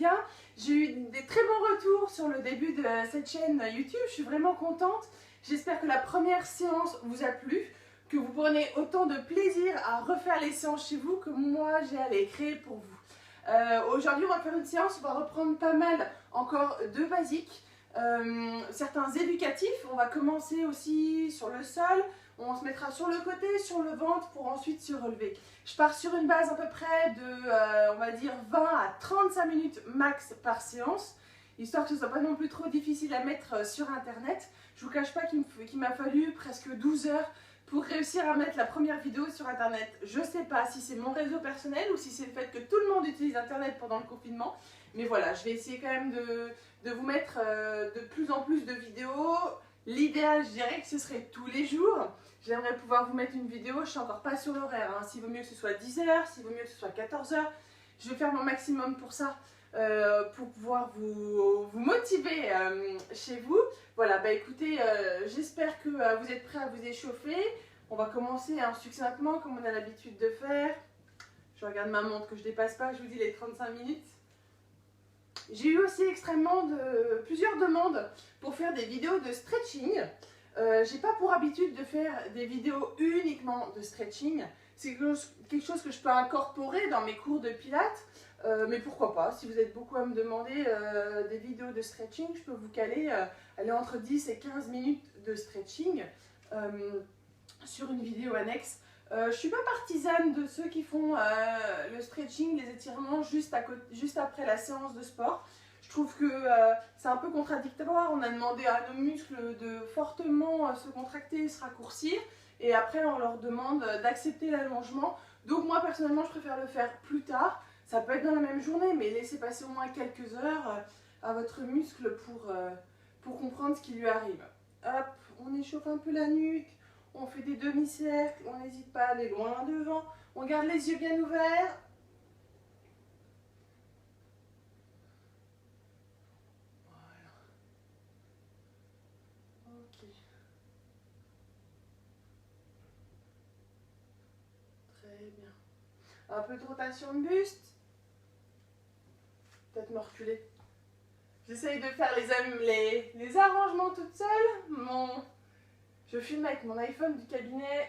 bien. J'ai eu des très bons retours sur le début de cette chaîne YouTube, je suis vraiment contente. J'espère que la première séance vous a plu, que vous prenez autant de plaisir à refaire les séances chez vous que moi j'ai à les créer pour vous. Aujourd'hui on va faire une séance, on va reprendre pas mal encore de basiques, certains éducatifs. On va commencer aussi sur le sol, on se mettra sur le côté, sur le ventre pour ensuite se relever. Je pars sur une base à peu près de, on va dire 20 à 35 minutes max par séance, histoire que ce ne soit pas non plus trop difficile à mettre sur internet. Je ne vous cache pas qu'il m'a fallu presque 12 heures pour réussir à mettre la première vidéo sur internet. Je ne sais pas si c'est mon réseau personnel ou si c'est le fait que tout le monde utilise internet pendant le confinement. Mais voilà, je vais essayer quand même de vous mettre de plus en plus de vidéos. L'idéal, je dirais que ce serait tous les jours. J'aimerais pouvoir vous mettre une vidéo, je ne suis encore pas sur l'horaire. Hein. S'il vaut mieux que ce soit 10 heures, s'il vaut mieux que ce soit 14 heures. Je vais faire mon maximum pour ça, pour pouvoir vous motiver chez vous. Voilà, bah écoutez, j'espère que vous êtes prêts à vous échauffer. On va commencer succinctement comme on a l'habitude de faire. Je regarde ma montre que je ne dépasse pas, je vous dis les 35 minutes. J'ai eu aussi plusieurs demandes pour faire des vidéos de stretching. J'ai pas pour habitude de faire des vidéos uniquement de stretching. C'est quelque chose que je peux incorporer dans mes cours de pilates. Mais pourquoi pas, si vous êtes beaucoup à me demander des vidéos de stretching, je peux vous caler aller entre 10 et 15 minutes de stretching sur une vidéo annexe. Je ne suis pas partisane de ceux qui font le stretching, les étirements juste après la séance de sport. Je trouve que c'est un peu contradictoire. On a demandé à nos muscles de fortement se contracter et se raccourcir. Et après, on leur demande d'accepter l'allongement. Donc moi, personnellement, je préfère le faire plus tard. Ça peut être dans la même journée, mais laissez passer au moins quelques heures à votre muscle pour comprendre ce qui lui arrive. Hop, on échauffe un peu la nuque. On fait des demi-cercles, on n'hésite pas à aller loin devant. On garde les yeux bien ouverts. Voilà. Ok. Très bien. Un peu de rotation de buste. Peut-être me reculer. J'essaye de faire les arrangements toute seule. Je filme avec mon iPhone du cabinet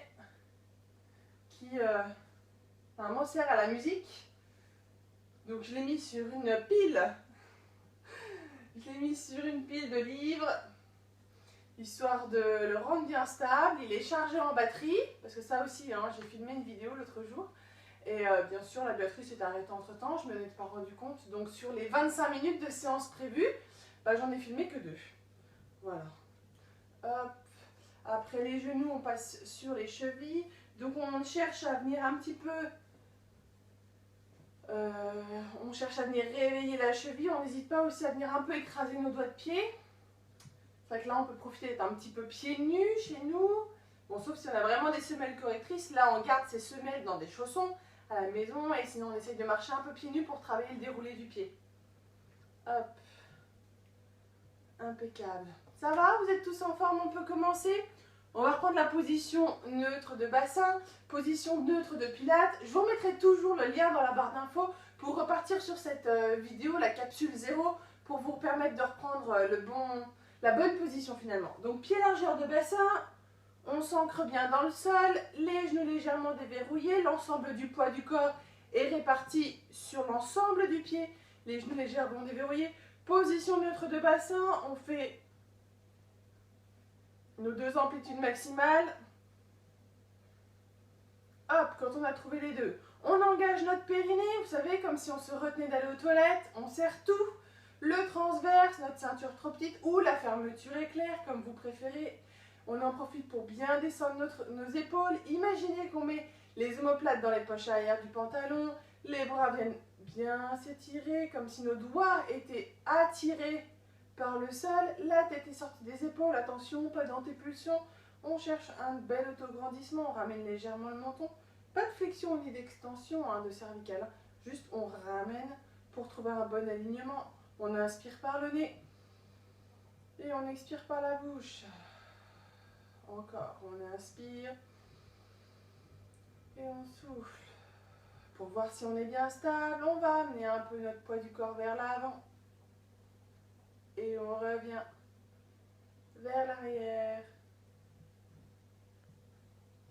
qui me sert à la musique. Donc je l'ai mis sur une pile. Je l'ai mis sur une pile de livres, histoire de le rendre bien stable. Il est chargé en batterie, parce que ça aussi, hein, j'ai filmé une vidéo l'autre jour. Et bien sûr, la batterie s'est arrêtée entre temps, je ne m'en ai pas rendu compte. Donc sur les 25 minutes de séance prévues, bah, j'en ai filmé que 2. Voilà. Hop. Après les genoux, on passe sur les chevilles. Donc on cherche à venir un petit peu... on cherche à venir réveiller la cheville. On n'hésite pas aussi à venir un peu écraser nos doigts de pied. C'est vrai que là, on peut profiter d'être un petit peu pieds nus chez nous. Bon, sauf si on a vraiment des semelles correctrices. Là, on garde ces semelles dans des chaussons à la maison. Et sinon, on essaye de marcher un peu pieds nus pour travailler le déroulé du pied. Hop. Impeccable. Ça va? Vous êtes tous en forme? On peut commencer? On va reprendre la position neutre de bassin, position neutre de pilates. Je vous remettrai toujours le lien dans la barre d'infos pour repartir sur cette vidéo, la capsule 0, pour vous permettre de reprendre la bonne position finalement. Donc pied largeur de bassin, on s'ancre bien dans le sol, les genoux légèrement déverrouillés, l'ensemble du poids du corps est réparti sur l'ensemble du pied, les genoux légèrement déverrouillés. Position neutre de bassin, on fait nos 2 amplitudes maximales. Hop, quand on a trouvé les 2, on engage notre périnée, vous savez, comme si on se retenait d'aller aux toilettes. On serre tout, le transverse, notre ceinture trop petite ou la fermeture éclair, comme vous préférez. On en profite pour bien descendre nos épaules. Imaginez qu'on met les omoplates dans les poches arrière du pantalon. Les bras viennent bien s'étirer, comme si nos doigts étaient attirés par le sol. La tête est sortie des épaules. Attention, pas d'antépulsion. On cherche un bel autograndissement. On ramène légèrement le menton. Pas de flexion ni d'extension de cervicale. Juste on ramène pour trouver un bon alignement. On inspire par le nez. Et on expire par la bouche. Encore, on inspire. Et on souffle. Pour voir si on est bien stable, on va amener un peu notre poids du corps vers l'avant. Et on revient vers l'arrière.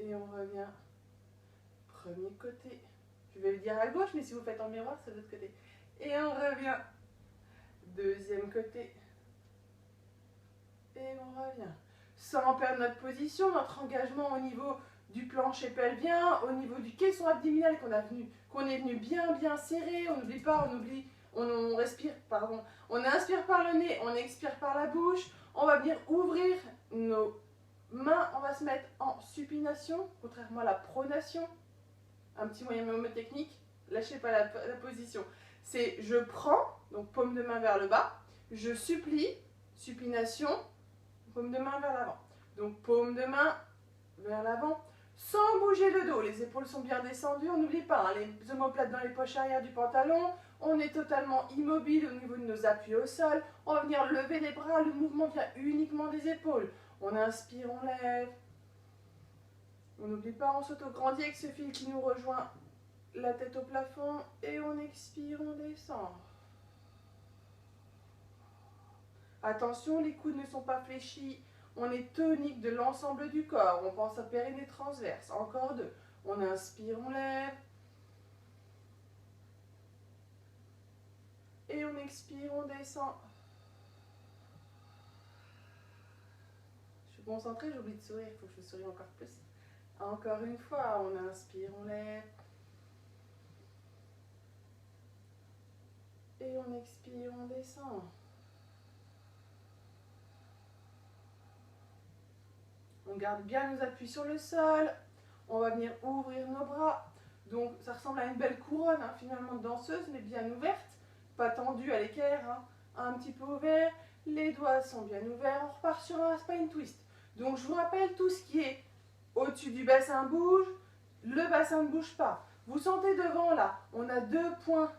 Et on revient. Premier côté. Je vais le dire à gauche, mais si vous faites en miroir, c'est de l'autre côté. Et on revient. Deuxième côté. Et on revient. Sans perdre notre position, notre engagement au niveau du plancher pelvien, au niveau du caisson abdominal qu'on est venu bien serré. On n'oublie pas, on respire, pardon. On inspire par le nez, on expire par la bouche. On va venir ouvrir nos mains, on va se mettre en supination, contrairement à la pronation. Un petit moyen mnémotechnique, lâchez pas la position. C'est je prends, donc paume de main vers le bas, je supplie, supination, paume de main vers l'avant. Donc paume de main vers l'avant, sans bouger le dos. Les épaules sont bien descendues, on n'oublie pas, hein, les omoplates dans les poches arrière du pantalon. On est totalement immobile au niveau de nos appuis au sol. On va venir lever les bras, le mouvement vient uniquement des épaules. On inspire, on lève. On n'oublie pas, on s'auto-grandit avec ce fil qui nous rejoint la tête au plafond. Et on expire, on descend. Attention, les coudes ne sont pas fléchis. On est tonique de l'ensemble du corps. On pense à périnée transverse. Encore deux. On inspire, on lève. Et on expire, on descend. Je suis concentrée, j'oublie de sourire. Il faut que je sourie encore plus. Encore une fois, on inspire, on lève. Et on expire, on descend. On garde bien nos appuis sur le sol. On va venir ouvrir nos bras. Donc ça ressemble à une belle couronne, hein, finalement de danseuse, mais bien ouverte. Pas tendue à l'équerre, hein, un petit peu ouvert. Les doigts sont bien ouverts. On repart sur un spine twist. Donc je vous rappelle, tout ce qui est au-dessus du bassin bouge, le bassin ne bouge pas. Vous sentez devant là, on a deux points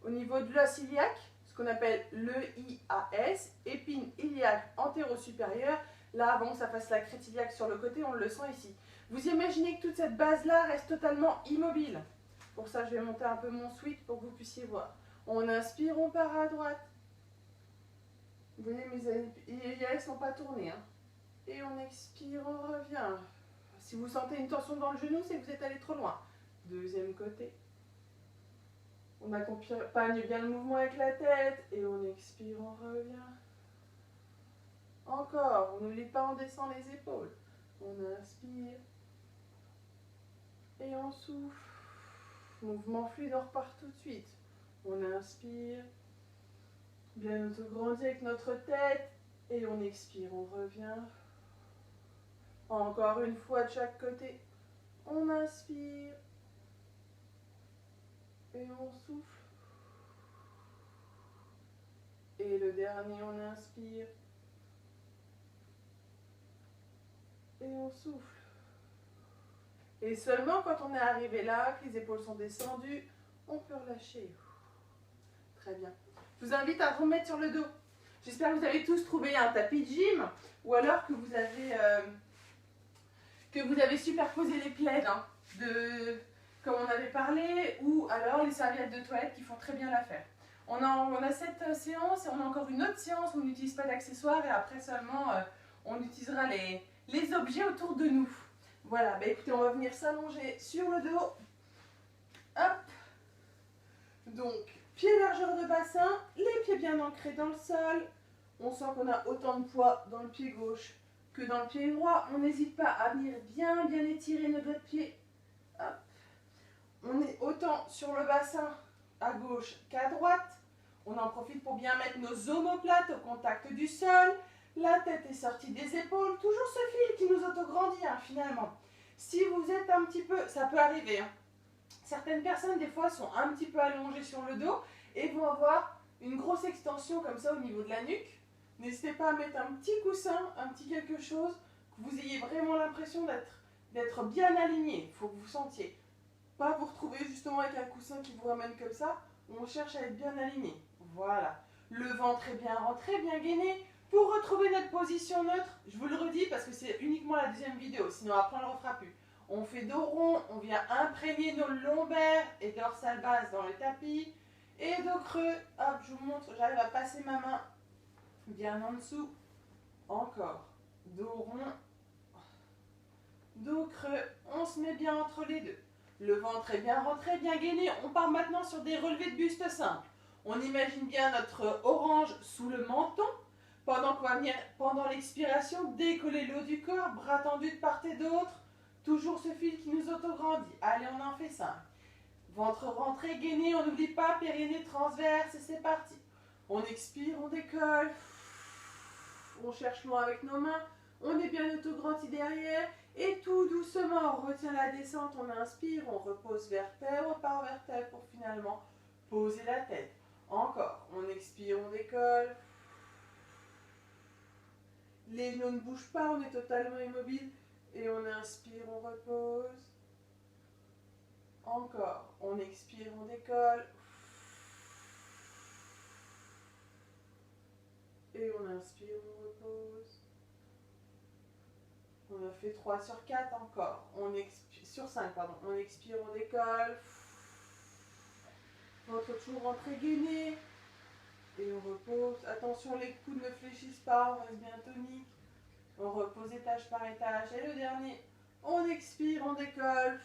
au niveau de l'os iliaque, ce qu'on appelle le IAS, épine iliaque antéro-supérieure. Là, avant que ça fasse la crête iliaque sur le côté, on le sent ici. Vous imaginez que toute cette base-là reste totalement immobile. Pour ça, je vais monter un peu mon sweat pour que vous puissiez voir. On inspire, on part à droite. Vous voyez, mes iliaques ne sont pas tournés. Hein. Et on expire, on revient. Si vous sentez une tension dans le genou, c'est que vous êtes allé trop loin. Deuxième côté. On accompagne bien le mouvement avec la tête. Et on expire, on revient. Encore, on n'oublie pas, on descend les épaules. On inspire. Et on souffle. Mouvement fluide, on repart tout de suite. On inspire. Bien auto-grandit avec notre tête. Et on expire, on revient. Encore une fois de chaque côté. On inspire. Et on souffle. Et le dernier, on inspire. Et on souffle. Et seulement quand on est arrivé là, que les épaules sont descendues, on peut relâcher. Très bien. Je vous invite à vous mettre sur le dos. J'espère que vous avez tous trouvé un tapis de gym ou alors que vous avez superposé les plaids, hein, comme on avait parlé, ou alors les serviettes de toilette qui font très bien l'affaire. On a cette séance et on a encore une autre séance où on n'utilise pas d'accessoires et après seulement on utilisera les objets autour de nous. Voilà, bah écoutez, on va venir s'allonger sur le dos. Hop. Donc, pied largeur de bassin, les pieds bien ancrés dans le sol. On sent qu'on a autant de poids dans le pied gauche que dans le pied droit. On n'hésite pas à venir bien étirer nos doigts de pied. Hop. On est autant sur le bassin à gauche qu'à droite. On en profite pour bien mettre nos omoplates au contact du sol. La tête est sortie des épaules. Toujours ce fil qui nous autograndit, hein, finalement. Si vous êtes un petit peu, ça peut arriver, hein. Certaines personnes, des fois, sont un petit peu allongées sur le dos et vont avoir une grosse extension comme ça au niveau de la nuque. N'hésitez pas à mettre un petit coussin, un petit quelque chose, que vous ayez vraiment l'impression d'être bien aligné. Il faut que vous sentiez. Pas vous retrouver justement avec un coussin qui vous ramène comme ça. On cherche à être bien aligné. Voilà. Le ventre est bien rentré, bien gainé. Pour retrouver notre position neutre, je vous le redis parce que c'est uniquement la deuxième vidéo, sinon après on ne le refera plus. On fait dos rond, on vient imprégner nos lombaires et dorsales basses dans le tapis. Et dos creux, hop, je vous montre, j'arrive à passer ma main bien en dessous. Encore. Dos rond, dos creux, on se met bien entre les deux. Le ventre est bien rentré, bien gainé. On part maintenant sur des relevés de buste simples. On imagine bien notre orange sous le menton. Pendant qu'on va venir, pendant l'expiration, décoller le haut du corps, bras tendus de part et d'autre. Toujours ce fil qui nous autograndit. Allez, on en fait 5. Ventre rentré, gainé, on n'oublie pas, périnée transverse et c'est parti. On expire, on décolle. On cherche loin avec nos mains. On est bien autograndi derrière. Et tout doucement, on retient la descente, on inspire, on repose vertèbre par vertèbre pour finalement poser la tête. Encore, on expire, on décolle. Les genoux ne bougent pas, on est totalement immobile. Et on inspire, on repose. Encore, on expire, on décolle. Et on inspire, on repose. On a fait 3 sur 4 encore. On expire, sur 5, pardon. On expire, on décolle. Ventre toujours rentré gainé. Et on repose. Attention, les coudes ne fléchissent pas, on reste bien tonique. On repose étage par étage. Et le dernier, on expire, on décolle.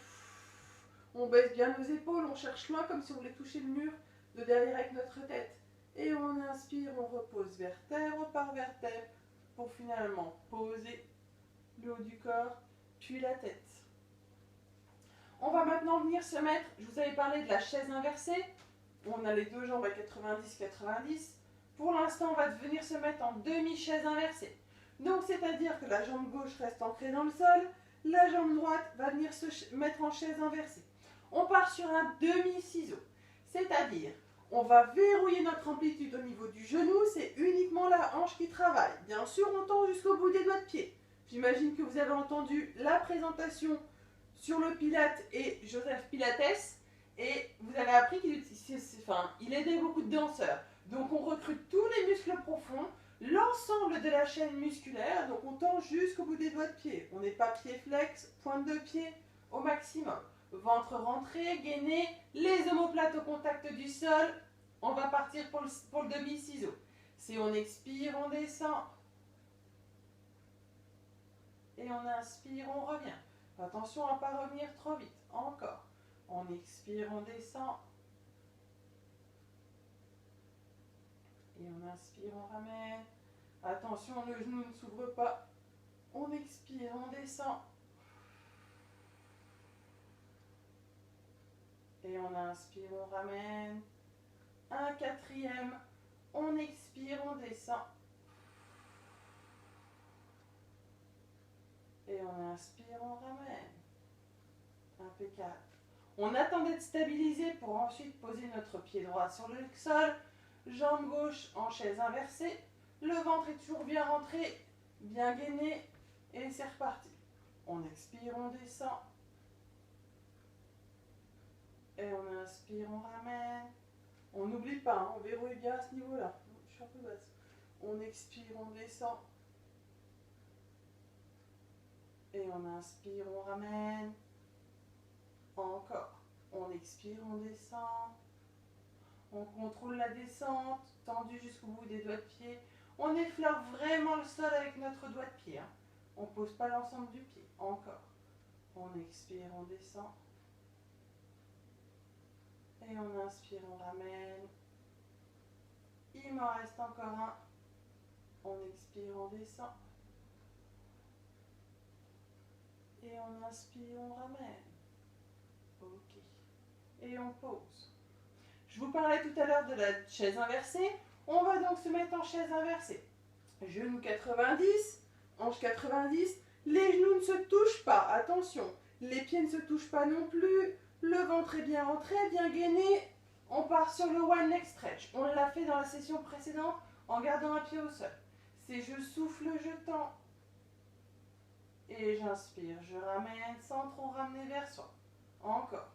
On baisse bien nos épaules, on cherche loin comme si on voulait toucher le mur de derrière avec notre tête. Et on inspire, on repose vertèbre par vertèbre pour finalement poser le haut du corps, puis la tête. On va maintenant venir se mettre, je vous avais parlé de la chaise inversée. On a les deux jambes à 90-90. Pour l'instant, on va venir se mettre en demi-chaise inversée. Donc, c'est-à-dire que la jambe gauche reste ancrée dans le sol, la jambe droite va venir se mettre en chaise inversée. On part sur un demi-ciseau, c'est-à-dire, on va verrouiller notre amplitude au niveau du genou, c'est uniquement la hanche qui travaille. Bien sûr, on tend jusqu'au bout des doigts de pied. J'imagine que vous avez entendu la présentation sur le Pilate et Joseph Pilates, et vous avez appris qu'il aidait beaucoup de danseurs. Donc on recrute tous les muscles profonds, l'ensemble de la chaîne musculaire, donc on tend jusqu'au bout des doigts de pied. On n'est pas pied flex, pointe de pied au maximum. Ventre rentré, gainé, les omoplates au contact du sol. On va partir pour le demi-ciseau. Si on expire, on descend. Et on inspire, on revient. Attention à ne pas revenir trop vite. Encore. On expire, on descend. Et on inspire, on ramène. Attention, le genou ne s'ouvre pas. On expire, on descend. Et on inspire, on ramène. Un quatrième. On expire, on descend. Et on inspire, on ramène. Impeccable. On attend d'être stabilisé pour ensuite poser notre pied droit sur le sol. Jambe gauche en chaise inversée. Le ventre est toujours bien rentré, bien gainé. Et c'est reparti. On expire, on descend. Et on inspire, on ramène. On n'oublie pas, hein, on verrouille bien à ce niveau-là. Je suis un peu basse. On expire, on descend. Et on inspire, on ramène. Encore. On expire, on descend. On contrôle la descente, tendu jusqu'au bout des doigts de pied. On effleure vraiment le sol avec notre doigt de pied. Hein. On ne pose pas l'ensemble du pied. Encore. On expire, on descend. Et on inspire, on ramène. Il m'en reste encore un. On expire, on descend. Et on inspire, on ramène. Ok. Et on pose. Je vous parlais tout à l'heure de la chaise inversée. On va donc se mettre en chaise inversée. Genoux 90, hanche 90. Les genoux ne se touchent pas. Attention, les pieds ne se touchent pas non plus. Le ventre est bien rentré, bien gainé. On part sur le one leg stretch. On l'a fait dans la session précédente en gardant un pied au sol. C'est je souffle, je tends. Et j'inspire, je ramène sans trop ramener vers soi. Encore.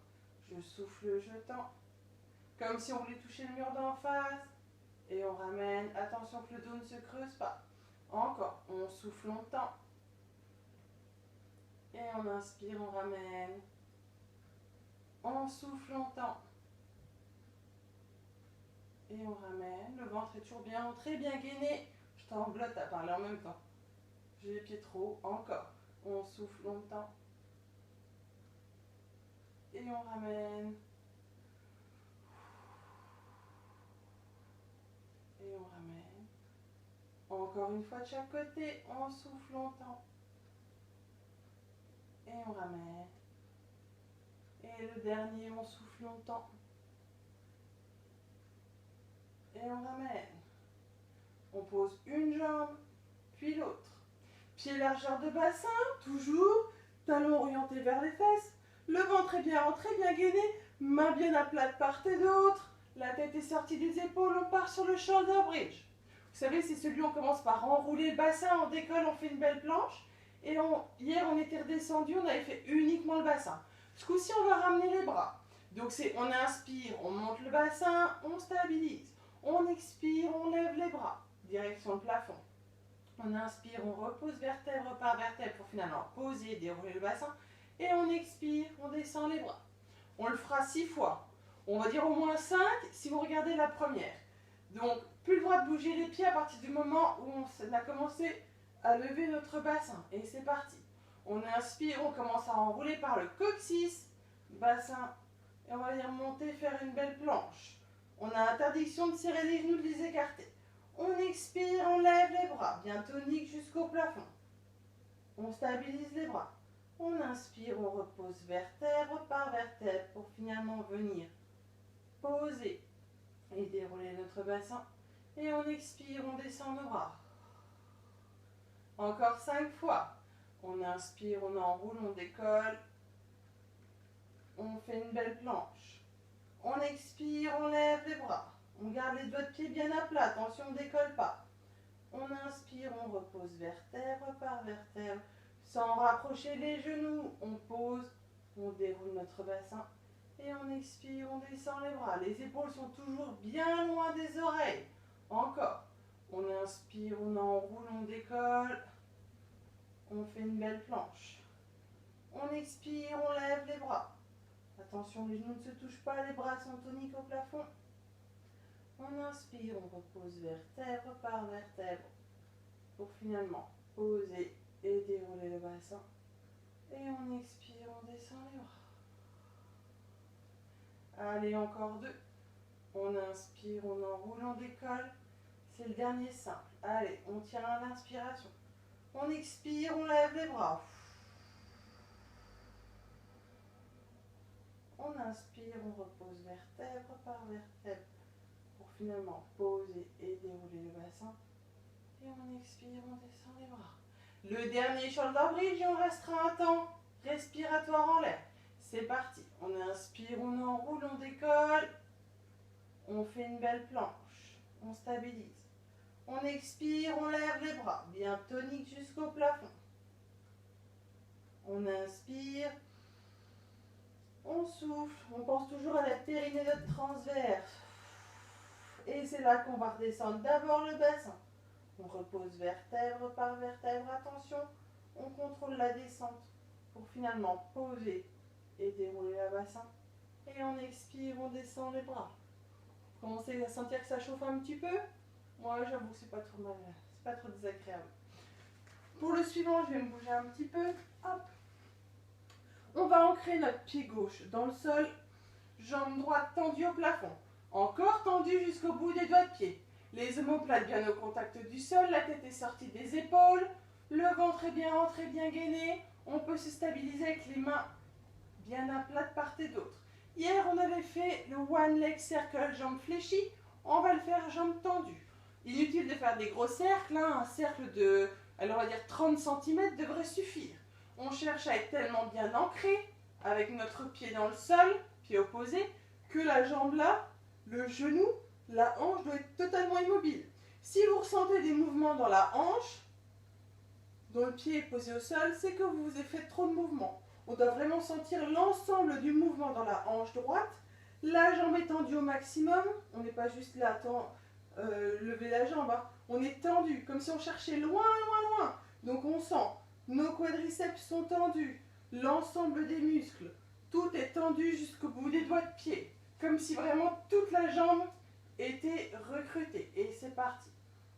Je souffle, je tends. Comme si on voulait toucher le mur d'en face. Et on ramène. Attention que le dos ne se creuse pas. Encore. On souffle, on tend. Et on inspire, on ramène. On souffle longtemps. Et on ramène. Le ventre est toujours bien rentré, bien gainé. Je t'englotte à parler en même temps. J'ai les pieds trop hauts. Encore. On souffle longtemps. Et on ramène. Et on ramène. Encore une fois de chaque côté. On souffle longtemps. Et on ramène. Et le dernier, on souffle longtemps. Et on ramène. On pose une jambe, puis l'autre. Pied largeur de bassin, toujours. Talons orientés vers les fesses. Le ventre est bien rentré, bien gainé. Mains bien à plat de part et d'autre. La tête est sortie des épaules, on part sur le shoulder bridge. Vous savez, c'est celui où on commence par enrouler le bassin, on décolle, on fait une belle planche. Et hier, on était redescendu, on avait fait uniquement le bassin. Ce coup-ci, on va ramener les bras. Donc, on inspire, on monte le bassin, on stabilise. On expire, on lève les bras, direction le plafond. On inspire, on repose vertèbre par vertèbre pour finalement poser, dérouler le bassin. Et on expire, on descend les bras. On le fera 6 fois. On va dire au moins 5 si vous regardez la première. Donc, plus le droit de bouger les pieds à partir du moment où on a commencé à lever notre bassin. Et c'est parti. On inspire, on commence à enrouler par le coccyx, bassin. Et on va venir monter, faire une belle planche. On a interdiction de serrer les genoux, de les écarter. On expire, on lève les bras, bien tonique jusqu'au plafond. On stabilise les bras. On inspire, on repose vertèbre par vertèbre pour finalement venir poser et dérouler notre bassin. Et on expire, on descend nos bras. Encore 5 fois. On inspire, on enroule, on décolle. On fait une belle planche. On expire, on lève les bras. On garde les doigts de pied bien à plat, attention, on ne décolle pas. On inspire, on repose vertèbre par vertèbre. Sans rapprocher les genoux, on pose, on déroule notre bassin. Et on expire, on descend les bras. Les épaules sont toujours bien loin des oreilles. Encore. On inspire, on enroule, on décolle. On fait une belle planche. On expire, on lève les bras. Attention, les genoux ne se touchent pas, les bras sont toniques au plafond. On inspire, on repose vertèbre par vertèbre pour finalement poser et dérouler le bassin. Et on expire, on descend les bras. Allez, encore 2. On inspire, on enroule, on décolle. C'est le dernier simple. Allez, on tient à l'inspiration. On expire, on lève les bras. On inspire, on repose vertèbre par vertèbre pour finalement poser et dérouler le bassin. Et on expire, on descend les bras. Le dernier shoulder bridge et on restera un temps respiratoire en l'air. C'est parti. On inspire, on enroule, on décolle. On fait une belle planche. On stabilise. On expire, on lève les bras. Bien tonique jusqu'au plafond. On inspire. On souffle. On pense toujours à la périnée transverse. Et c'est là qu'on va redescendre d'abord le bassin. On repose vertèbre par vertèbre. Attention, on contrôle la descente pour finalement poser et dérouler le bassin. Et on expire, on descend les bras. Vous commencez à sentir que ça chauffe un petit peu? Moi, j'avoue que c'est pas trop mal, c'est pas trop désagréable. Pour le suivant, je vais me bouger un petit peu. Hop. On va ancrer notre pied gauche dans le sol, jambe droite tendue au plafond. Encore tendue jusqu'au bout des doigts de pied. Les omoplates bien au contact du sol, la tête est sortie des épaules, le ventre est bien rentré, bien gainé. On peut se stabiliser avec les mains bien à plat de part et d'autre. Hier, on avait fait le one leg circle, jambes fléchies. On va le faire jambes tendues. Inutile de faire des gros cercles, hein. Un cercle de, alors on va dire 30 cm devrait suffire. On cherche à être tellement bien ancré avec notre pied dans le sol, pied opposé, que la jambe là, le genou, la hanche doit être totalement immobile. Si vous ressentez des mouvements dans la hanche, dont le pied est posé au sol, c'est que vous avez fait trop de mouvements. On doit vraiment sentir l'ensemble du mouvement dans la hanche droite. La jambe est tendue au maximum. On n'est pas juste là, lever la jambe. Hein. On est tendu, comme si on cherchait loin, loin, loin. Donc on sent Nos quadriceps sont tendus. L'ensemble des muscles. Tout est tendu jusqu'au bout des doigts de pied. Comme si vraiment toute la jambe était recrutée. Et c'est parti.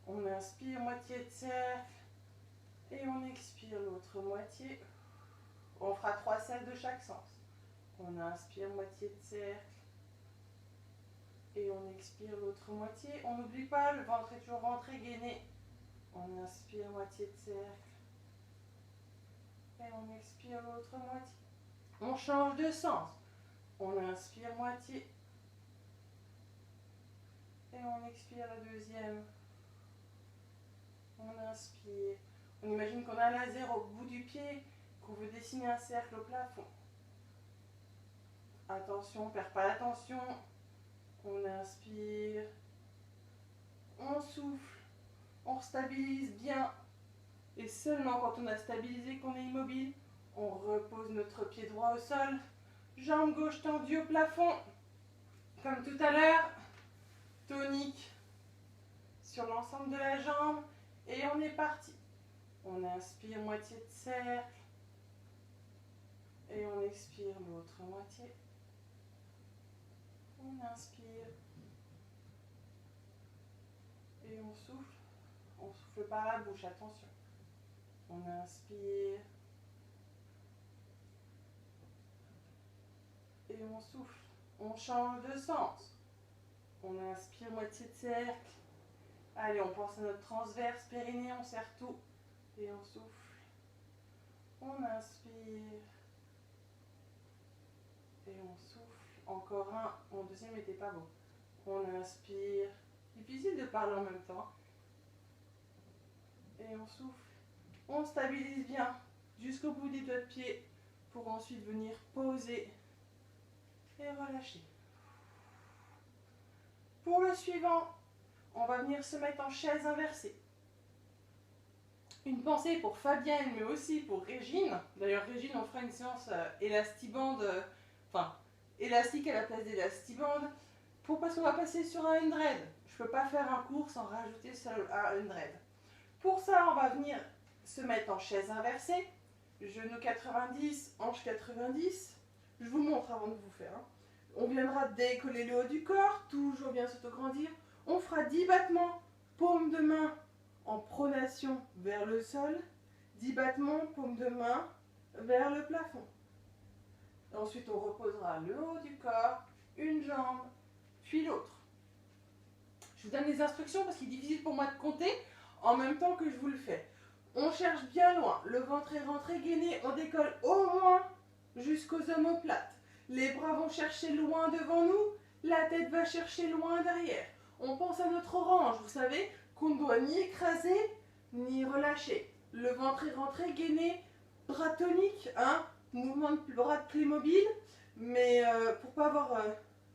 On inspire, moitié de cercle. Et on expire l'autre moitié. On fera 3 cercles de chaque sens. On inspire, moitié de cercle. Et on expire l'autre moitié. On n'oublie pas, le ventre est toujours rentré, gainé. On inspire, moitié de cercle. Et on expire l'autre moitié. On change de sens. On inspire, moitié. Et on expire la deuxième. On inspire. On imagine qu'on a un laser au bout du pied, qu'on veut dessiner un cercle au plafond. Attention, on ne perd pas l'attention. On inspire. On souffle. On stabilise bien. Et seulement quand on a stabilisé, qu'on est immobile, on repose notre pied droit au sol. Jambe gauche tendue au plafond. Comme tout à l'heure. Tonique sur l'ensemble de la jambe. Et on est parti. On inspire, moitié de cercle. Et on expire l'autre moitié. On inspire. Et on souffle. On souffle par la bouche, attention. On inspire. Et on souffle. On change de sens. On inspire, moitié de cercle. Allez, on pense à notre transverse, périnée, on serre tout. Et on souffle. On inspire. Et on souffle. Encore un. Mon deuxième n'était pas beau. On inspire. Difficile de parler en même temps. Et on souffle. On stabilise bien jusqu'au bout des doigts de pied pour ensuite venir poser et relâcher. Pour le suivant, on va venir se mettre en chaise inversée. Une pensée pour Fabienne, mais aussi pour Régine. D'ailleurs, Régine, on fera une séance élastibande, élastique à la place d'élastibande, parce qu'on va passer sur un hundred. Je ne peux pas faire un cours sans rajouter un hundred. Pour ça, on va venir se mettre en chaise inversée. Genoux 90, hanches 90. Je vous montre avant de vous faire. On viendra décoller le haut du corps, toujours bien s'autograndir. On fera 10 battements, paume de main en pronation vers le sol. 10 battements, paume de main vers le plafond. Ensuite, on reposera le haut du corps, une jambe, puis l'autre. Je vous donne les instructions parce qu'il est difficile pour moi de compter en même temps que je vous le fais. On cherche bien loin, le ventre est rentré, gainé, on décolle au moins jusqu'aux omoplates. Les bras vont chercher loin devant nous, la tête va chercher loin derrière. On pense à notre orange, vous savez, qu'on ne doit ni écraser, ni relâcher. Le ventre est rentré, gainé, bras toniques, mouvement de bras de Playmobil, mais pour pas avoir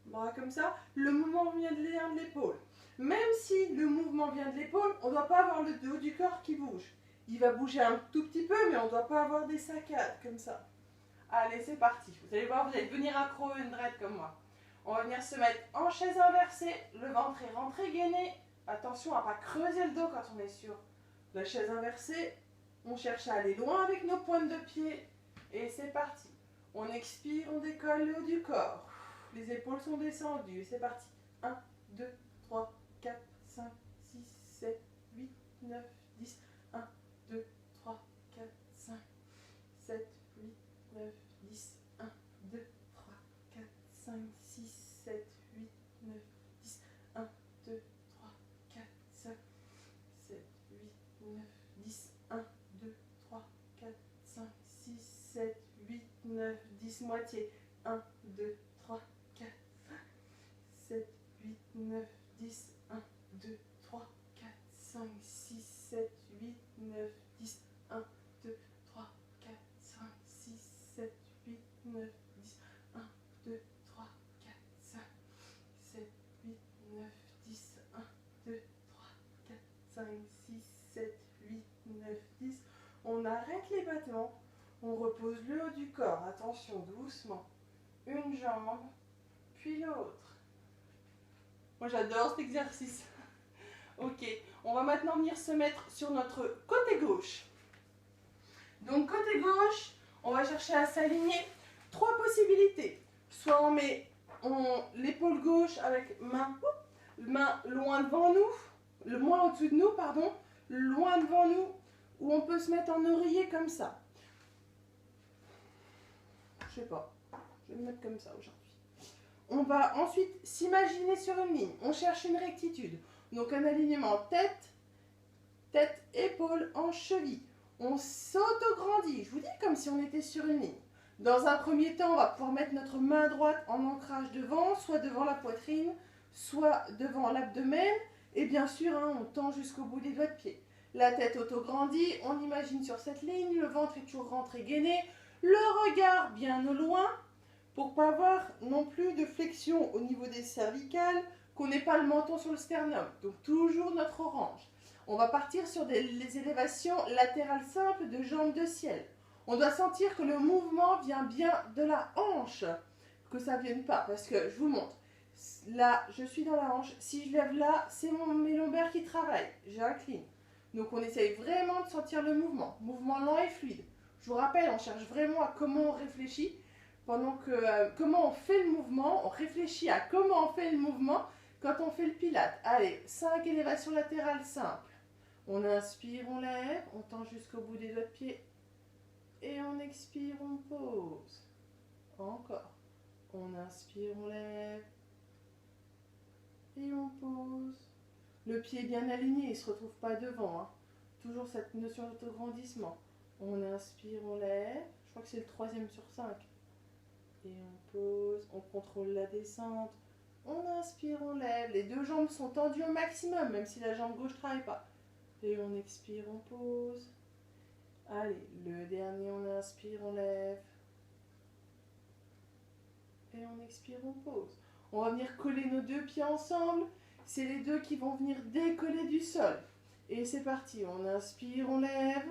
bras comme ça, le mouvement vient de l'épaule. Même si le mouvement vient de l'épaule, on ne doit pas avoir le haut du corps qui bouge. Il va bouger un tout petit peu, mais on ne doit pas avoir des saccades comme ça. Allez, c'est parti. Vous allez voir, vous allez devenir accro hundred comme moi. On va venir se mettre en chaise inversée. Le ventre est rentré, gainé. Attention à ne pas creuser le dos quand on est sur la chaise inversée. On cherche à aller loin avec nos pointes de pied. Et c'est parti. On expire, on décolle le haut du corps. Les épaules sont descendues. C'est parti. 1, 2, 3, 4, 5, 6, 7, 8, 9, 10. 1, 2, 3, 4, 5, 7, 8, 9, 10. 1, 2, 3, 4, 5, 6, 7, 8, 9, 10. 1, 2, 3, 4, 5, 7, 8, 9, 10. 1, 2, 3, 4, 5, 6, 7, 8, 9, 10. Moitié. 1, 2, 3, 4, 7, 8, 9, 10. 1, 2, 3, 4, 5, 6, 7, 8, 9, 10. 1, 2, 3, 4, 5, 6, 7, 8, 9, 10. 1, 2, 3, 4, 5, 7, 8, 9, 10. 1, 2, 3, 4, 5, 6, 7, 8, 9, 10. On arrête les battements. On repose le haut du corps. Attention, doucement. Une jambe, puis l'autre. Moi, j'adore cet exercice. Ok, on va maintenant venir se mettre sur notre côté gauche. Donc côté gauche, on va chercher à s'aligner. 3 possibilités. Soit on met l'épaule gauche avec main loin devant nous, le moins au-dessus de nous, pardon, loin devant nous, ou on peut se mettre en oreiller comme ça. Je sais pas, je vais me mettre comme ça aujourd'hui. On va ensuite s'imaginer sur une ligne. On cherche une rectitude. Donc un alignement tête, épaule, hanche, cheville. On s'auto-grandit. Je vous dis comme si on était sur une ligne. Dans un premier temps, on va pouvoir mettre notre main droite en ancrage devant, soit devant la poitrine, soit devant l'abdomen. Et bien sûr, hein, on tend jusqu'au bout des doigts de pied. La tête auto-grandit, on imagine sur cette ligne, le ventre est toujours rentré gainé, le regard bien au loin, pour pas avoir non plus de flexion au niveau des cervicales, qu'on n'ait pas le menton sur le sternum. Donc toujours notre orange. On va partir sur les élévations latérales simples de jambes de ciel. On doit sentir que le mouvement vient bien de la hanche, que ça ne vienne pas, parce que je vous montre. Là, je suis dans la hanche. Si je lève là, c'est mes lombaires qui travaillent. J'incline. Donc on essaye vraiment de sentir le mouvement. Mouvement lent et fluide. Je vous rappelle, on cherche vraiment à comment on réfléchit. Pendant que comment on fait le mouvement, on réfléchit à comment on fait le mouvement quand on fait le pilate. Allez, 5 élévations latérales simples. On inspire, on lève, on tend jusqu'au bout des doigts de pied. Et on expire, on pose. Encore. On inspire, on lève. Et on pose. Le pied est bien aligné, il ne se retrouve pas devant. Hein. Toujours cette notion d'autograndissement. On inspire, on lève. Je crois que c'est le 3e sur 5. Et on pose, on contrôle la descente. On inspire, on lève. Les 2 jambes sont tendues au maximum, même si la jambe gauche ne travaille pas. Et on expire, on pose. Allez, le dernier, on inspire, on lève. Et on expire, on pose. On va venir coller nos 2 pieds ensemble. C'est les 2 qui vont venir décoller du sol. Et c'est parti. On inspire, on lève.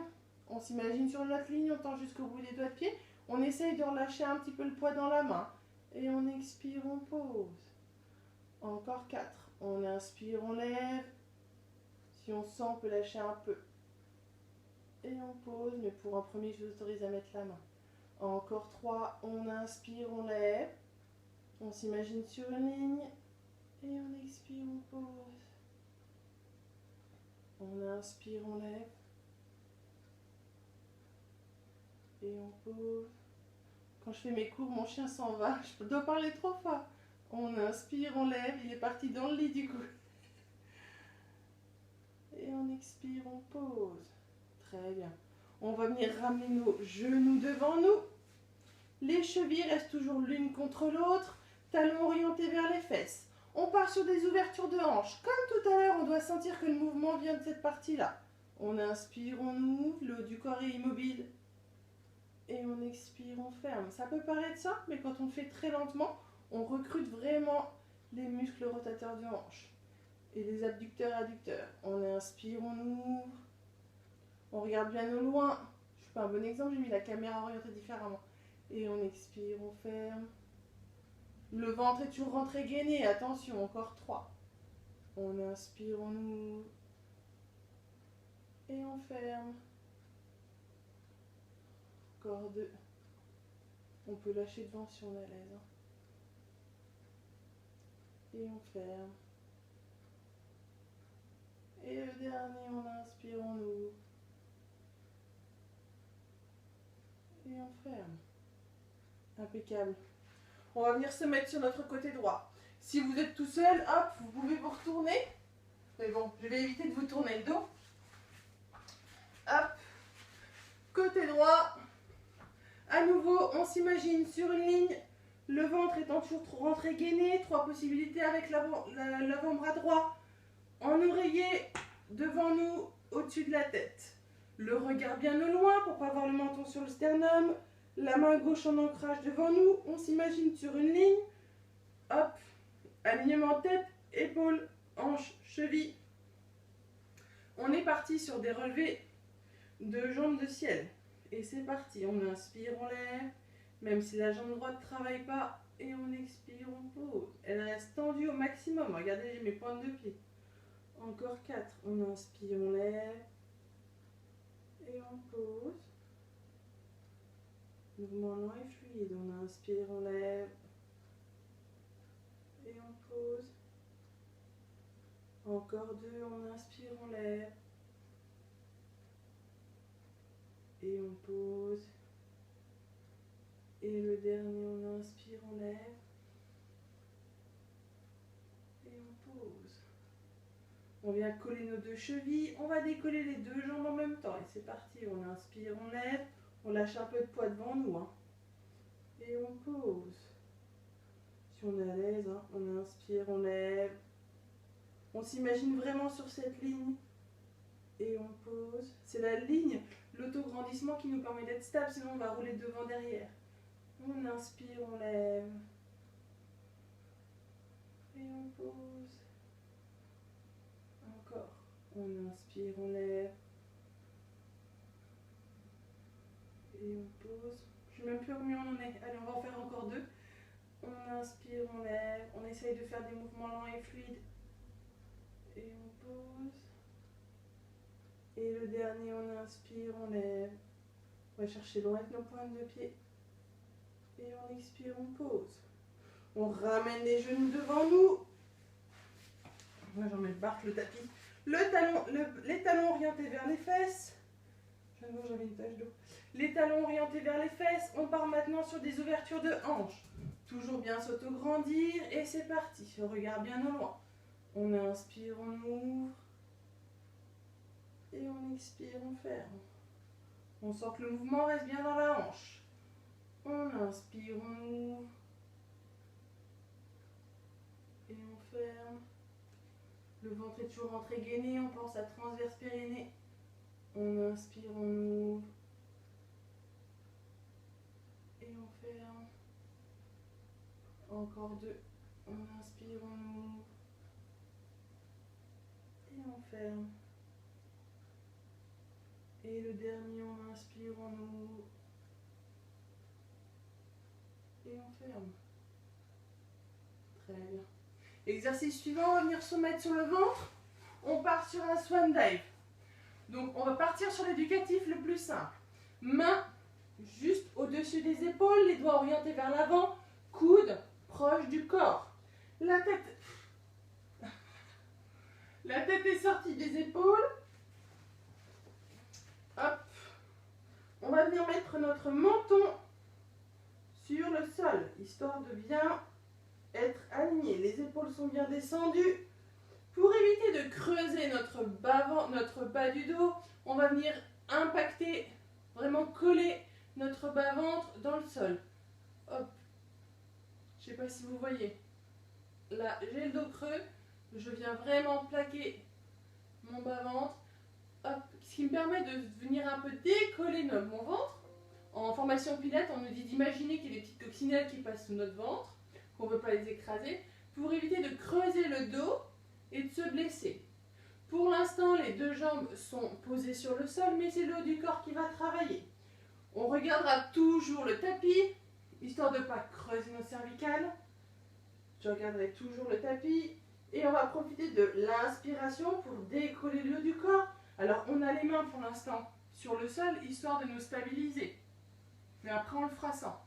On s'imagine sur notre ligne, on tend jusqu'au bout des doigts de pied. On essaye de relâcher un petit peu le poids dans la main. Et on expire, on pose. Encore 4. On inspire, on lève. Si on sent, on peut lâcher un peu. Et on pose, mais pour un premier, je vous autorise à mettre la main. Encore 3. On inspire, on lève. On s'imagine sur une ligne. Et on expire, on pose. On inspire, on lève. Et on pose. Quand je fais mes cours, mon chien s'en va. Je dois parler trop fort. On inspire, on lève. Il est parti dans le lit du coup. Et on expire, on pose. Très bien. On va venir ramener nos genoux devant nous. Les chevilles restent toujours l'une contre l'autre. Talons orientés vers les fesses. On part sur des ouvertures de hanches. Comme tout à l'heure, on doit sentir que le mouvement vient de cette partie-là. On inspire, on ouvre. Le haut du corps est immobile. Et on expire, on ferme. Ça peut paraître simple, mais quand on fait très lentement, on recrute vraiment les muscles rotateurs de hanche. Et les abducteurs, adducteurs. On inspire, on ouvre. On regarde bien au loin. Je ne suis pas un bon exemple, j'ai mis la caméra orientée différemment. Et on expire, on ferme. Le ventre est toujours rentré gainé. Attention, encore 3. On inspire, on ouvre. Et on ferme. Encore 2. On peut lâcher devant si on est à l'aise. Hein. Et on ferme. Et le dernier, on inspire, on ouvre. Et on ferme. Impeccable. On va venir se mettre sur notre côté droit. Si vous êtes tout seul, hop, vous pouvez vous retourner. Mais bon, je vais éviter de vous tourner le dos. Hop. Côté droit. À nouveau, on s'imagine sur une ligne. Le ventre étant toujours rentré gainé. 3 possibilités avec l'avant-bras droit. En oreiller, devant nous, au-dessus de la tête. Le regard bien au loin pour ne pas avoir le menton sur le sternum. La main gauche en ancrage devant nous. On s'imagine sur une ligne. Hop. Alignement tête, épaule, hanche, cheville. On est parti sur des relevés de jambes de ciel. Et c'est parti. On inspire, on lève. Même si la jambe droite ne travaille pas. Et on expire, on pose. Elle reste tendue au maximum. Regardez, j'ai mes pointes de pied. Encore 4. On inspire, on lève. Et on pose. Mouvement lent et fluide. On inspire, on lève. Et on pose. Encore 2, on inspire, on lève. Et on pose. Et le dernier, on inspire, on lève. Et on pose. On vient coller nos 2 chevilles. On va décoller les 2 jambes en même temps. Et c'est parti. On inspire, on lève. On lâche un peu de poids devant nous. Hein. Et on pose. Si on est à l'aise, hein, on inspire, on lève. On s'imagine vraiment sur cette ligne. Et on pose. C'est la ligne, l'autograndissement qui nous permet d'être stable. Sinon, on va rouler devant, derrière. On inspire, on lève. Et on pose. Encore. On inspire, on lève. Et on pose. Je ne sais même plus combien on en est. Allez, on va en faire encore 2. On inspire, on lève. On essaye de faire des mouvements lents et fluides. Et on pose. Et le dernier, on inspire, on lève. On va chercher loin avec nos pointes de pied. Et on expire, on pose. On ramène les genoux devant nous. Moi, j'en mets le barque, le tapis. Les talons orientés vers les fesses. J'avais une tache d'eau. Les talons orientés vers les fesses. On part maintenant sur des ouvertures de hanches. Toujours bien s'autograndir. Et c'est parti. On regarde bien au loin. On inspire, on ouvre. Et on expire, on ferme. On sent que le mouvement reste bien dans la hanche. On inspire, on ouvre. Et on ferme. Le ventre est toujours rentré gainé. On pense à transverse périnée. On inspire, on ouvre. Et on ferme. Encore 2. On inspire, on ouvre. Et on ferme. Et le dernier, on inspire, on ouvre. Et on ferme. Très bien. Exercice suivant, on va venir se mettre sur le ventre. On part sur un swan dive. Donc, on va partir sur l'éducatif le plus simple. Main juste au-dessus des épaules, les doigts orientés vers l'avant, coude proche du corps. La tête est sortie des épaules. Hop. On va venir mettre notre menton sur le sol, histoire de bien être aligné. Les épaules sont bien descendues. Pour éviter de creuser notre bas du dos, on va venir impacter, vraiment coller notre bas-ventre dans le sol. Hop. Je ne sais pas si vous voyez. Là, j'ai le dos creux. Je viens vraiment plaquer mon bas-ventre. Hop. Ce qui me permet de venir un peu décoller mon ventre. En formation pilates, on nous dit d'imaginer qu'il y a des petites coccinelles qui passent sous notre ventre, qu'on ne veut pas les écraser, pour éviter de creuser le dos et de se blesser. Pour l'instant, les 2 jambes sont posées sur le sol, mais c'est le haut du corps qui va travailler. On regardera toujours le tapis, histoire de ne pas creuser nos cervicales. Je regarderai toujours le tapis. Et on va profiter de l'inspiration pour décoller le haut du corps. Alors, on a les mains pour l'instant sur le sol, histoire de nous stabiliser. Mais après, on le fera sans.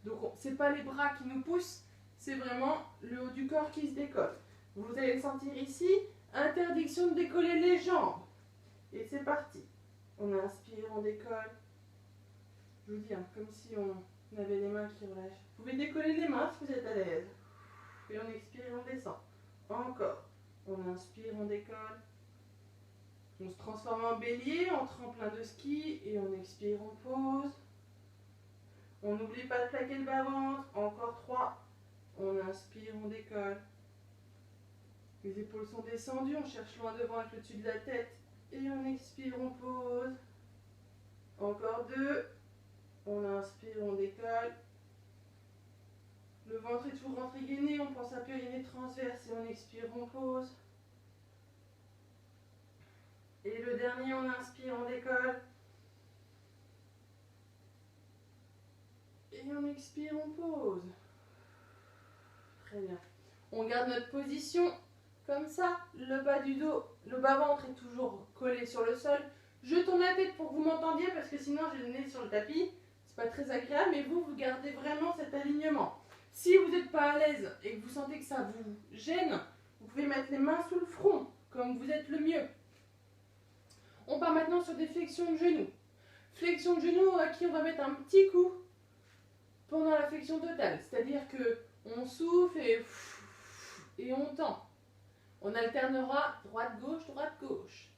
Donc, ce n'est pas les bras qui nous poussent, c'est vraiment le haut du corps qui se décolle. Vous allez le sentir ici, interdiction de décoller les jambes. Et c'est parti. On inspire, on décolle. Je vous dis, hein, comme si on avait les mains qui relâchent. Vous pouvez décoller les mains si vous êtes à l'aise. Et on expire et on descend. Encore. On inspire, on décolle. On se transforme en bélier, en tremplin de ski. Et on expire, on pose. On n'oublie pas de plaquer le bas-ventre. Encore 3. On inspire, on décolle. Les épaules sont descendues. On cherche loin devant avec le dessus de la tête. Et on expire, on pose. Encore 2. On inspire, on décolle. Le ventre est toujours rentré gainé. On pense à périnée transverse et on expire, on pose. Et le dernier, on inspire, on décolle. Et on expire, on pose. Très bien. On garde notre position comme ça. Le bas du dos, le bas-ventre est toujours collé sur le sol. Je tourne la tête pour que vous m'entendiez parce que sinon j'ai le nez sur le tapis. C'est c'est pas très agréable, mais vous gardez vraiment cet alignement. Si vous n'êtes pas à l'aise et que vous sentez que ça vous gêne, vous pouvez mettre les mains sous le front, comme vous êtes le mieux. On part maintenant sur des flexions de genoux. Flexion de genoux à qui on va mettre un petit coup pendant la flexion totale. C'est-à-dire que on souffle et on tend. On alternera droite-gauche, droite-gauche.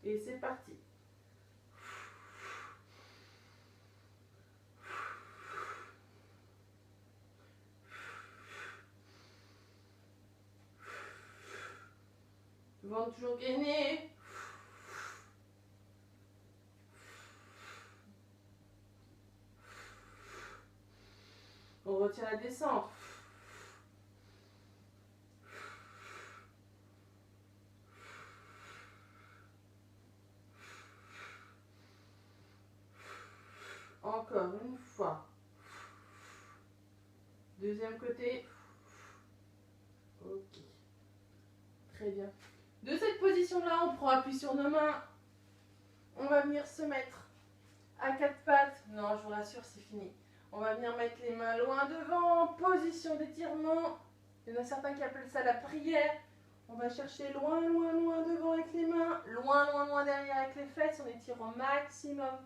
Et c'est parti. Ventre toujours gainé. On retient la descente. Encore une fois. Deuxième côté. Ok. Très bien. De cette position-là, on prend appui sur nos mains. On va venir se mettre à quatre pattes. Non, je vous rassure, c'est fini. On va venir mettre les mains loin devant, position d'étirement. Il y en a certains qui appellent ça la prière. On va chercher loin, loin, loin devant avec les mains, loin, loin, loin derrière avec les fesses. On étire au maximum.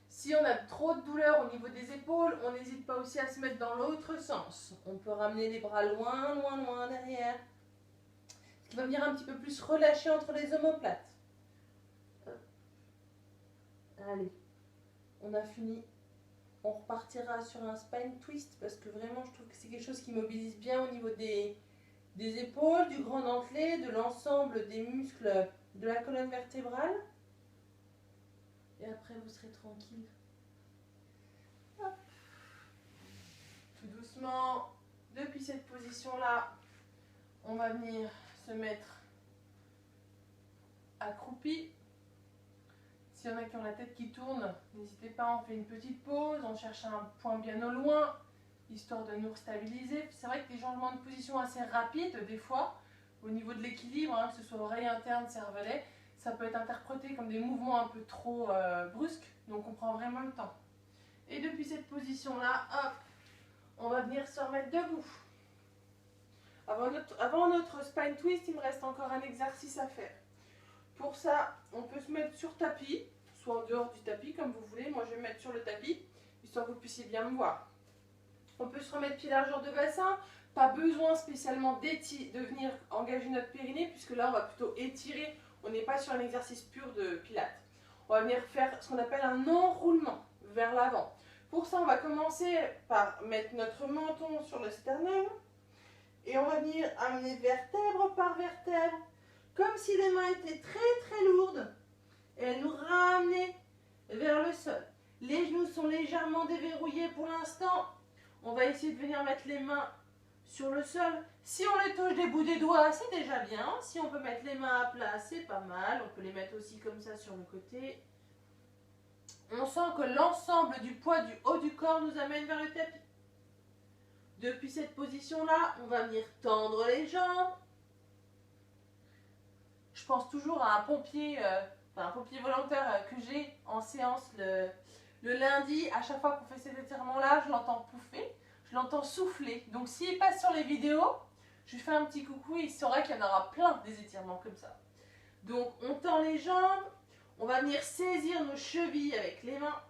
Si on a trop de douleur au niveau des épaules, on n'hésite pas aussi à se mettre dans l'autre sens. On peut ramener les bras loin, loin, loin derrière. Ce qui va venir un petit peu plus relâcher entre les omoplates. Allez, on a fini. On repartira sur un spine twist parce que vraiment je trouve que c'est quelque chose qui mobilise bien au niveau des épaules, du grand dentelé, de l'ensemble des muscles de la colonne vertébrale. Et après vous serez tranquille. Hop. Tout doucement, depuis cette position-là, on va venir se mettre accroupi. S'il y en a qui ont la tête qui tourne, n'hésitez pas, on fait une petite pause, on cherche un point bien au loin, histoire de nous stabiliser. C'est vrai que des changements de position assez rapides, des fois, au niveau de l'équilibre, hein, que ce soit oreille interne, cervelet, ça peut être interprété comme des mouvements un peu trop brusques, donc on prend vraiment le temps. Et depuis cette position-là, hop, on va venir se remettre debout. Avant notre spine twist, il me reste encore un exercice à faire. Pour ça, on peut se mettre sur tapis, soit en dehors du tapis, comme vous voulez. Moi, je vais me mettre sur le tapis, histoire que vous puissiez bien me voir. On peut se remettre pied largeur de bassin. Pas besoin spécialement de venir engager notre périnée, puisque là, on va plutôt étirer. On n'est pas sur un exercice pur de pilates. On va venir faire ce qu'on appelle un enroulement vers l'avant. Pour ça, on va commencer par mettre notre menton sur le sternum. Et on va venir amener vertèbre par vertèbre, comme si les mains étaient très très lourdes. Et elles nous ramenaient vers le sol. Les genoux sont légèrement déverrouillés pour l'instant. On va essayer de venir mettre les mains sur le sol. Si on les touche des bouts des doigts, c'est déjà bien. Si on peut mettre les mains à plat, c'est pas mal. On peut les mettre aussi comme ça sur le côté. On sent que l'ensemble du poids du haut du corps nous amène vers le tapis. Depuis cette position-là, on va venir tendre les jambes. Je pense toujours à un pompier volontaire que j'ai en séance le lundi. À chaque fois qu'on fait cet étirement-là, je l'entends pouffer, je l'entends souffler. Donc s'il passe sur les vidéos, je lui fais un petit coucou et il saura qu'il y en aura plein des étirements comme ça. Donc on tend les jambes, on va venir saisir nos chevilles avec les mains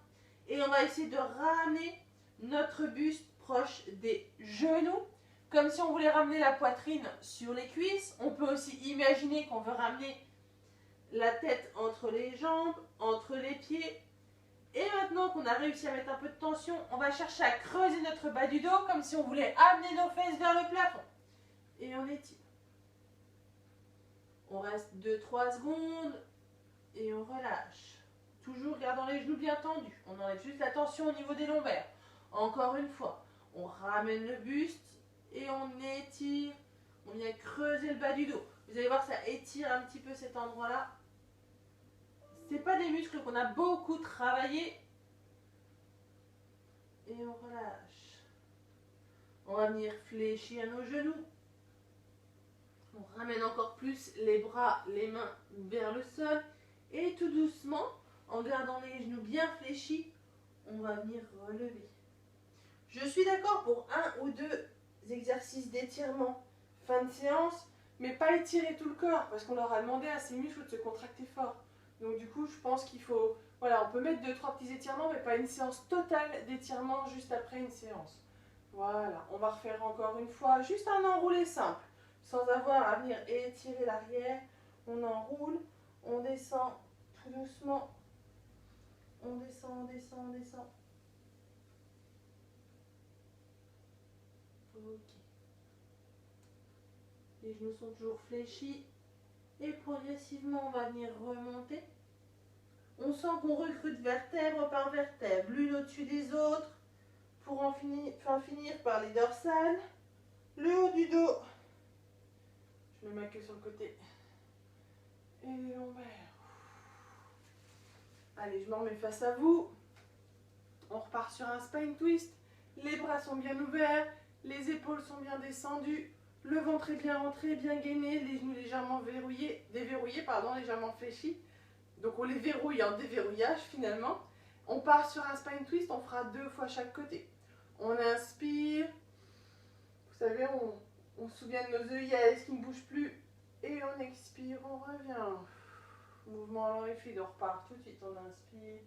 et on va essayer de ramener notre buste proche des genoux, comme si on voulait ramener la poitrine sur les cuisses. On peut aussi imaginer qu'on veut ramener la tête entre les jambes, entre les pieds. Et maintenant qu'on a réussi à mettre un peu de tension, on va chercher à creuser notre bas du dos, comme si on voulait amener nos fesses vers le plafond. Et on étire. On reste 2-3 secondes et on relâche. Toujours gardant les genoux bien tendus. On enlève juste la tension au niveau des lombaires. Encore une fois, on ramène le buste et on étire. On vient creuser le bas du dos. Vous allez voir, ça étire un petit peu cet endroit-là. Ce n'est pas des muscles qu'on a beaucoup travaillé. Et on relâche. On va venir fléchir nos genoux. On ramène encore plus les bras, les mains vers le sol. Et tout doucement, en gardant les genoux bien fléchis, on va venir relever. Je suis d'accord pour 1 ou 2 exercices d'étirement fin de séance, mais pas étirer tout le corps parce qu'on leur a demandé à ces muscles de se contracter fort. Donc du coup, je pense qu'il faut, voilà, on peut mettre 2-3 petits étirements, mais pas une séance totale d'étirement juste après une séance. Voilà, on va refaire encore une fois, juste un enroulé simple, sans avoir à venir étirer l'arrière. On enroule, on descend tout doucement, on descend, on descend, on descend. Ok. Les genoux sont toujours fléchis. Et progressivement, on va venir remonter. On sent qu'on recrute vertèbre par vertèbre, l'une au-dessus des autres, pour finir par les dorsales. Le haut du dos. Je me mets que sur le côté. Et les lombaires. Allez, je m'en remets face à vous. On repart sur un spine twist. Les bras sont bien ouverts. Les épaules sont bien descendues. Le ventre est bien rentré, bien gainé. Les genoux légèrement déverrouillés, légèrement fléchis. Donc on les verrouille en déverrouillage finalement. On part sur un spine twist. On fera 2 fois chaque côté. On inspire. Vous savez, on se souvient de nos œillets qui ne bougent plus. Et on expire, on revient. Mouvement lent et fluide, on repart tout de suite. On inspire.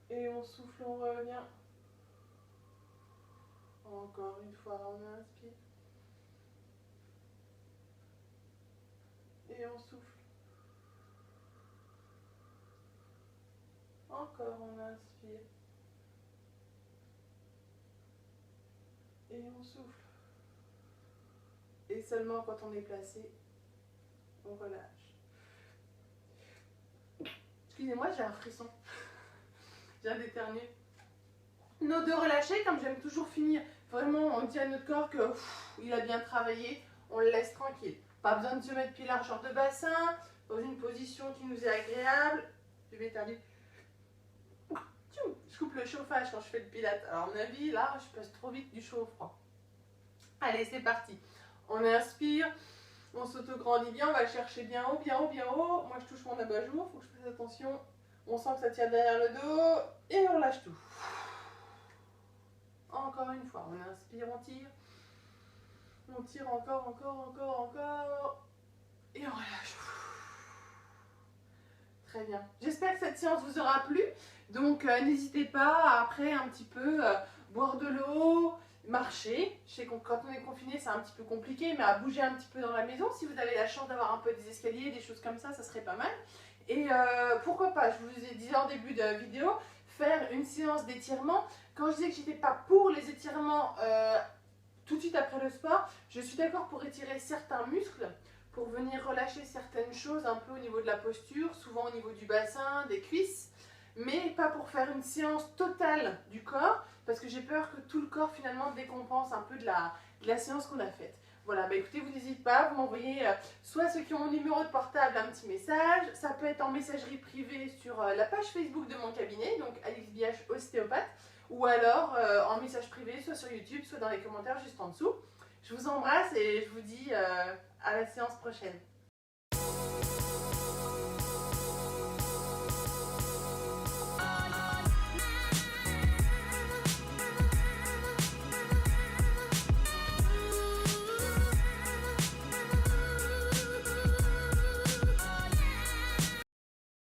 Et on souffle, on revient. Encore une fois, on inspire. Et on souffle. Encore, on inspire. Et on souffle. Et seulement quand on est placé, on relâche. Excusez-moi, j'ai un frisson. J'ai un d'éternuer. Nos deux relâchés, comme j'aime toujours finir, vraiment on dit à notre corps que il a bien travaillé, on le laisse tranquille. Pas besoin de se mettre pied largeur de bassin, dans une position qui nous est agréable. Je vais éternuer. Je coupe le chauffage quand je fais le pilate. Alors à mon avis, là, je passe trop vite du chaud au froid. Allez, c'est parti. On inspire, on s'auto-grandit bien, on va le chercher bien haut, bien haut, bien haut. Moi, je touche mon abat-jour, il faut que je fasse attention. On sent que ça tire derrière le dos et on lâche tout. Encore une fois, on inspire, on tire. On tire encore, encore, encore, encore. Et on relâche. Très bien. J'espère que cette séance vous aura plu. Donc, n'hésitez pas après un petit peu boire de l'eau, marcher. Je sais que quand on est confiné, c'est un petit peu compliqué, mais à bouger un petit peu dans la maison. Si vous avez la chance d'avoir un peu des escaliers, des choses comme ça serait pas mal. Et pourquoi pas, je vous ai dit en début de vidéo, faire une séance d'étirement. Quand je disais que j'étais pas pour les étirements tout de suite après le sport, je suis d'accord pour étirer certains muscles, pour venir relâcher certaines choses un peu au niveau de la posture, souvent au niveau du bassin, des cuisses, mais pas pour faire une séance totale du corps, parce que j'ai peur que tout le corps finalement décompense un peu de la séance qu'on a faite. Voilà, bah écoutez, vous n'hésitez pas, vous m'envoyez soit ceux qui ont mon numéro de portable un petit message, ça peut être en messagerie privée sur la page Facebook de mon cabinet, donc Alix Biache Ostéopathe, ou alors en message privé, soit sur YouTube, soit dans les commentaires juste en dessous. Je vous embrasse et je vous dis à la séance prochaine.